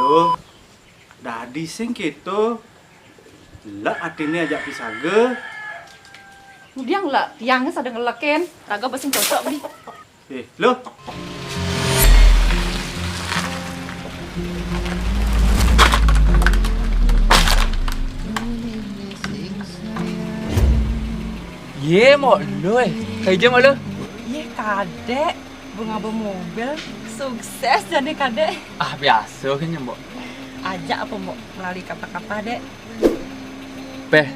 lo. Dadi sing gitu. Lah atine ajak pisaga. Kemudian lah, tiangnya sadang ngelekin. Raga basing cocok beli. Lo. Ye mau lo kayak jam lo. Iya kadek, bunga bermobil, sukses jadi kadek. Ah biasa kan ya mbok. Ajak apa mbok melalui kata-kata dek. Peh,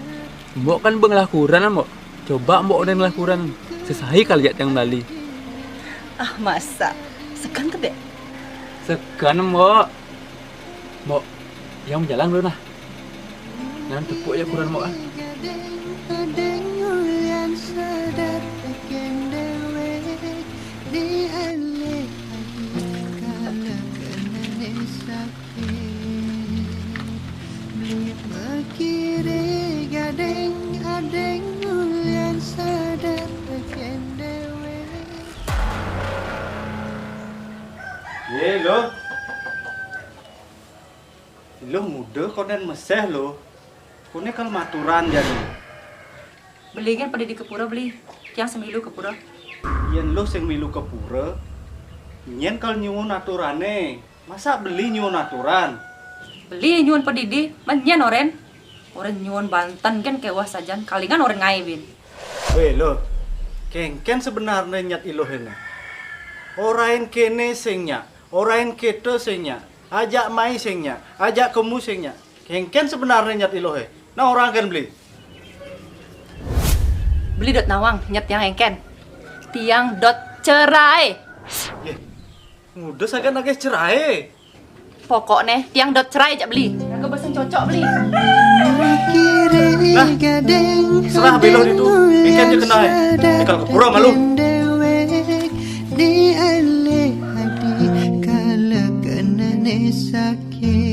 mbok kan benglakuran mbok. Coba mbok udah ngelakuran sesahi kali ya yang Bali. Ah masa, sekan tuh dek. Sekan mbok. Mbok, yang jalan dulu nah. Jangan tepuk ya kurang mbok ah. Lo muda konen meseh lo. Kone kalau maturan jadi. Beli kan pada di kepura beli, yang semilu kepura. Yen lo sing milu ke pura. Nyen kalau nyuwun aturane. Masa beli nyuwun aturan? Beli nyuwun pedidi, menyen oren. Oren nyuwun Banten kan kewah sajan, kalingan oren ngaibin. Weh lo. Kengken sebenarnya nyat ilohena. Orain kene singnya, orain keto singnya. Ajak mai singnya, ajak kemu singnya. Kengken sebenarnya nyat ilohe. Nah orang kan beli. Beli dot nawang, nyet yang engken. Tiang dot cerai. Ye, muda sagan agak cerai. Pokoknya tiang dot cerai aja beli. Raga basing cocok beli. Nah, serah belo itu. Ikan dia kena. Ikal kepura malu. Di ale hadi kala kena sakit.